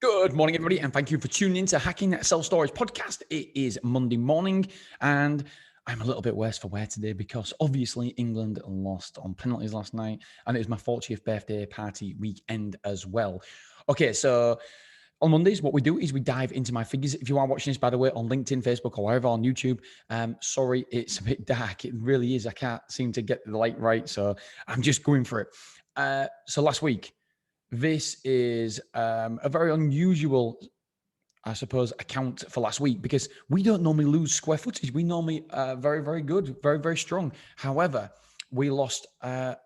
Good morning, everybody, and thank you for tuning in to Hacking Self Storage Podcast. It is Monday morning, and I'm a little bit worse for wear today because obviously England lost on penalties last night, and it was my 40th birthday party weekend as well. Okay, so on Mondays, what we do is we dive into my figures. If you are watching this, by the way, on LinkedIn, Facebook, or wherever on YouTube, sorry, it's a bit dark. It really is. I can't seem to get the light right, so I'm just going for it. So last week, this is a very unusual, I suppose, account for last week because we don't normally lose square footage. We normally very, very good, very, very strong. However, we lost a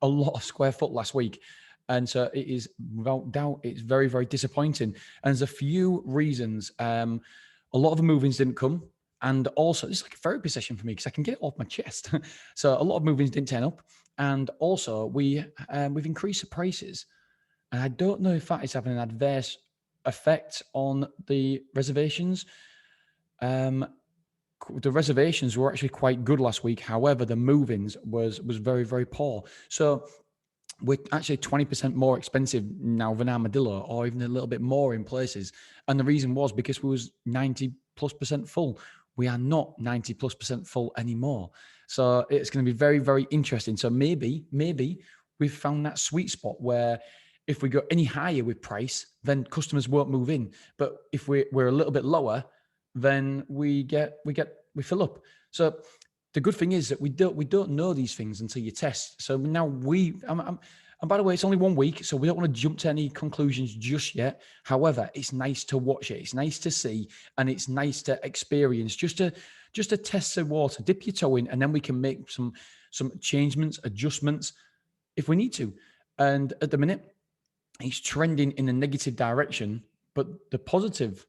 lot of square foot last week. And so it is, without doubt, it's very, very disappointing. And there's a few reasons. A lot of the move-ins didn't come. And also, it's like a therapy session for me because I can get it off my chest. So a lot of move-ins didn't turn up. And also, we've increased the prices. And I don't know if that is having an adverse effect on the reservations. The reservations were actually quite good last week. However, the move-ins was very, very poor. So we're actually 20% more expensive now than Armadillo, or even a little bit more in places. And the reason was because we was 90+% full. We are not 90+% full anymore. So it's going to be very, very interesting. So maybe we've found that sweet spot where if we go any higher with price, then customers won't move in. But if we're a little bit lower, then we fill up. So the good thing is that we don't know these things until you test. So now and by the way, it's only 1 week, so we don't want to jump to any conclusions just yet. However, it's nice to watch it. It's nice to see, and it's nice to experience. Just to test the water, dip your toe in, and then we can make some changements, adjustments if we need to. And at the minute, it's trending in a negative direction. But the positive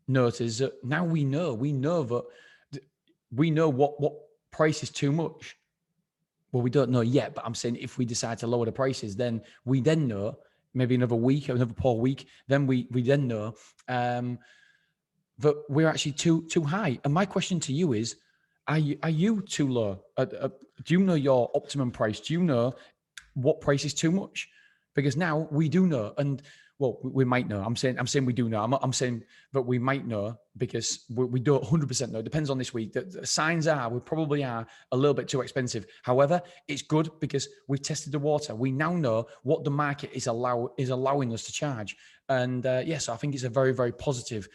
note is that now we know what price is too much. Well, we don't know yet, but I'm saying if we decide to lower the prices, then we then know, maybe another week or another poor week, then we then know that we're actually too high. And my question to you is, are you too low? Do you know your optimum price? Do you know what price is too much? Because now we do know, and well, we might know. I'm saying we do know. I'm saying that we might know because we don't 100% know. It depends on this week. The signs are we probably are a little bit too expensive. However, it's good because we've tested the water. We now know what the market is allowing us to charge. And yes, I think it's a very, very positive.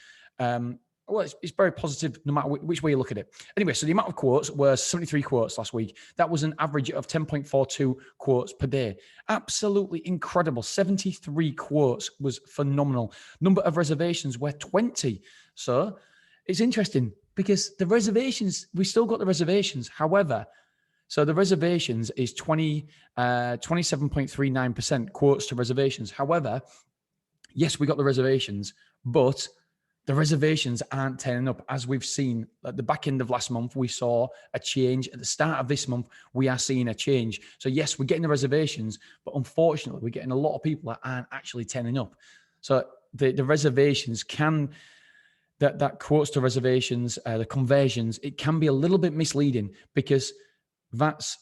Well, it's very positive no matter which way you look at it. Anyway, so the amount of quotes were 73 quotes last week. That was an average of 10.42 quotes per day. Absolutely incredible. 73 quotes was phenomenal. Number of reservations were 20. So it's interesting because the reservations, we still got the reservations. However, so the reservations is 27.39% quotes to reservations. However, yes, we got the reservations, but the reservations aren't turning up. As we've seen at the back end of last month, we saw a change. At the start of this month, we are seeing a change. So yes, we're getting the reservations, but unfortunately, we're getting a lot of people that aren't actually turning up. So the reservations that quotes to reservations, the conversions, it can be a little bit misleading because that's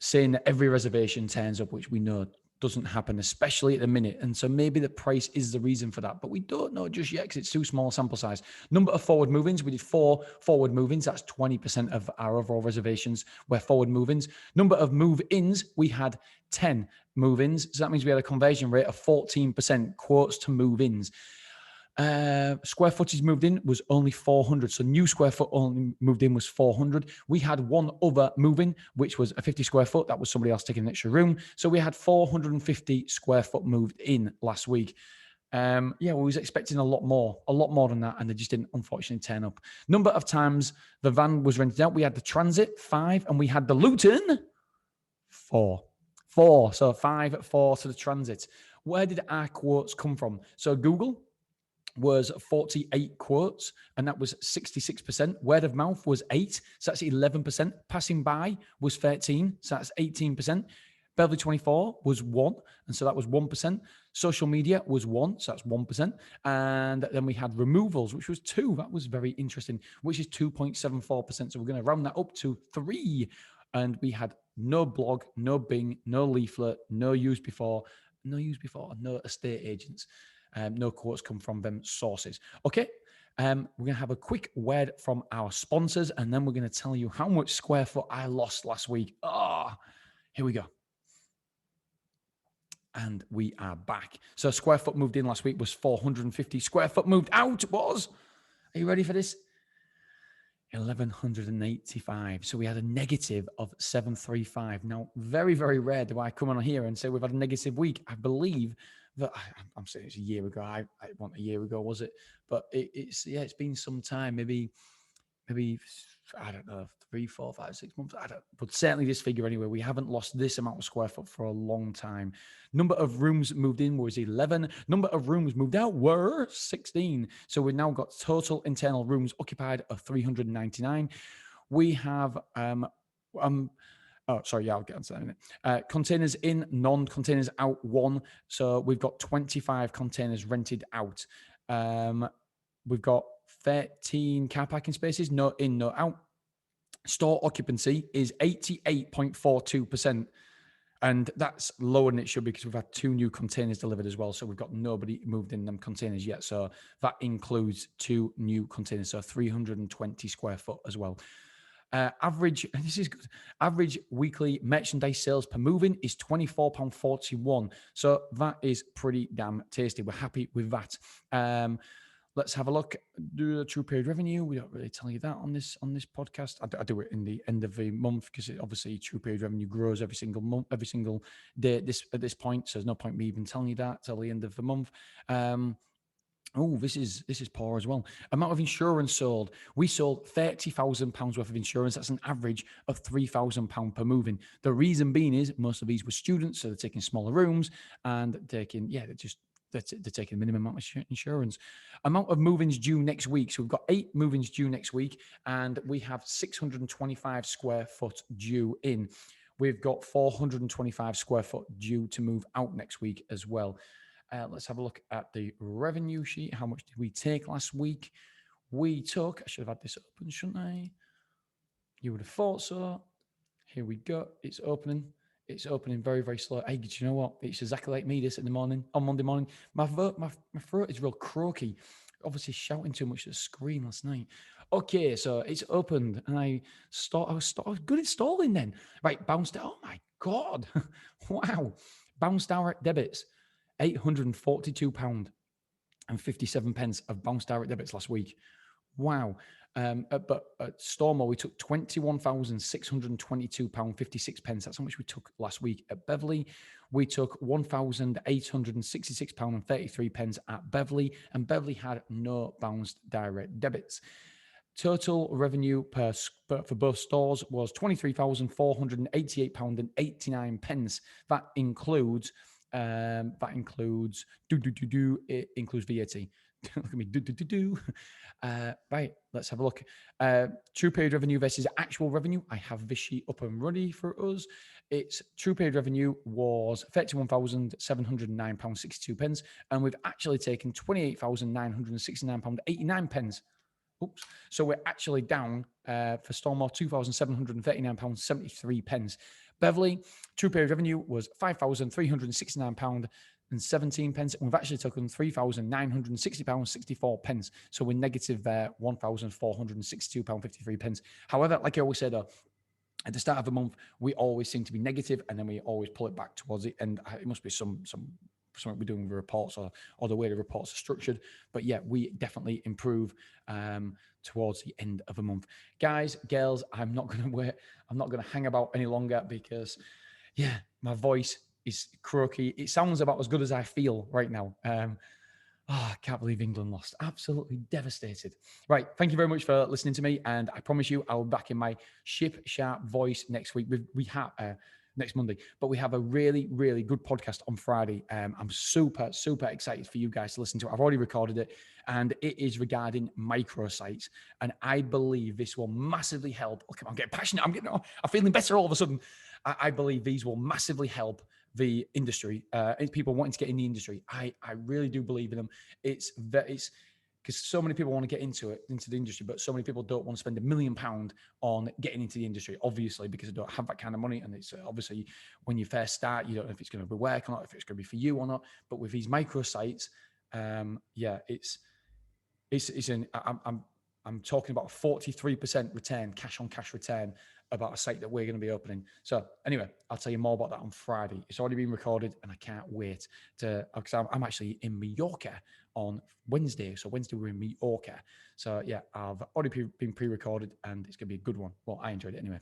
saying that every reservation turns up, which we know doesn't happen, especially at the minute. And so maybe the price is the reason for that, but we don't know just yet because it's too small a sample size. Number of forward move-ins, we did 4 forward move-ins. That's 20% of our overall reservations were forward move-ins. Number of move-ins, we had 10 move-ins. So that means we had a conversion rate of 14% quotes to move-ins. Square footage moved in was only 400. So new square foot only moved in was 400. We had one other move in, which was a 50 square foot. That was somebody else taking an extra room. So we had 450 square foot moved in last week. Yeah, we was expecting a lot more than that, and they just didn't, unfortunately, turn up. Number of times the van was rented out, we had the Transit 5, and we had the Luton 4. So 5 4 to the Transit. Where did our quotes come from? So Google was 48 quotes, and that was 66%. Word of mouth was 8, so that's 11%. Passing by was 13, so that's 18%. Beverly 24 was 1, and so that was 1%. Social media was 1, so that's 1%. And then we had removals, which was 2. That was very interesting, which is 2.74%. So we're going to round that up to 3. And we had no blog, no Bing, no leaflet, no used before, no estate agents. No quotes come from them sources. Okay. We're going to have a quick word from our sponsors, and then we're going to tell you how much square foot I lost last week. Here we go. And we are back. So square foot moved in last week was 450. Square foot moved out was, are you ready for this? 1,185. So we had a negative of 735. Now, very, very rare do I come on here and say we've had a negative week. I believe that I'm saying it's a year ago. I want a year ago, was it? But it's been some time, maybe I don't know, 3, 4, 5, 6 months. I don't, but certainly this figure anyway. We haven't lost this amount of square foot for a long time. Number of rooms moved in was 11. Number of rooms moved out were 16. So we've now got total internal rooms occupied of 399. We have I'll get onto that in a minute. Containers in, non-containers out, 1. So we've got 25 containers rented out. We've got 13 car parking spaces, no in, no out. Store occupancy is 88.42%. And that's lower than it should be because we've had 2 new containers delivered as well. So we've got nobody moved in them containers yet. So that includes 2 new containers. So 320 square foot as well. Average, and this is good, average weekly merchandise sales per move-in is £24.41. So that is pretty damn tasty. We're happy with that. Let's have a look. Do the true period revenue. We don't really tell you that on this podcast. I do it in the end of the month because obviously true period revenue grows every single month, every single day at this point. So there's no point me even telling you that till the end of the month. This is poor as well. Amount of insurance sold. We sold £30,000 worth of insurance. That's an average of £3,000 per move-in. The reason being is most of these were students, so they're taking smaller rooms and taking, they're taking the minimum amount of insurance. Amount of move-ins due next week. So we've got 8 move-ins due next week, and we have 625 square foot due in. We've got 425 square foot due to move out next week as well. Let's have a look at the revenue sheet. How much did we take last week? I should have had this open, shouldn't I? You would have thought so. Here we go. It's opening. It's opening very, very slow. Hey, do you know what? It's exactly like me this in the morning, on Monday morning. My throat is real croaky. Obviously shouting too much at the screen last night. Okay, so it's opened and I was good at stalling then. Right, bounced. Oh my God. Wow. Bounced direct debits. £842.57 of bounced direct debits last week. Wow. But at Stormore, we took £21,622.56. That's how much we took last week. At Beverley, we took £1,866.33 at Beverley, and Beverley had no bounced direct debits. Total revenue for both stores was £23,488.89. That includes it includes VAT. Look at me, right, let's have a look. True period revenue versus actual revenue. I have this sheet up and ready for us. Its true period revenue was £31,709.62, and we've actually taken £28,969.89. Oops. So we're actually down for Stormore £2,739.73. Beverley, true period revenue was £5,369.17, and we've actually taken £3,960.64. So we're negative there, £1,462.53. However, like I always say though, at the start of the month, we always seem to be negative, and then we always pull it back towards it. And it must be something we're doing with the reports or the way the reports are structured. But yeah, we definitely improve towards the end of the month. Guys, girls, I'm not going to wait. I'm not going to hang about any longer because, yeah, my voice is croaky. It sounds about as good as I feel right now. I can't believe England lost. Absolutely devastated. Right. Thank you very much for listening to me. And I promise you, I'll be back in my ship sharp voice next week. We have next Monday, but we have a really, really good podcast on Friday. I'm super, super excited for you guys to listen to it. I've already recorded it, and it is regarding microsites. And I believe this will massively help. Look, I'm getting passionate. I'm feeling better all of a sudden. I believe these will massively help the industry, people wanting to get in the industry. I really do believe in them. It's because so many people want to get into the industry, but so many people don't want to spend £1 million on getting into the industry, obviously, because they don't have that kind of money. And it's obviously when you first start, you don't know if it's going to be work or not, if it's going to be for you or not. But with these microsites, Yeah, I'm talking about a 43% return, cash on cash return, about a site that we're going to be opening. So anyway, I'll tell you more about that on Friday. It's already been recorded, and I can't wait to, because I'm actually in Mallorca on Wednesday. So Wednesday we're in Mallorca. So yeah, I've already been pre-recorded, and it's going to be a good one. Well, I enjoyed it anyway.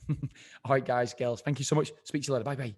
All right, guys, girls, thank you so much. Speak to you later. Bye bye.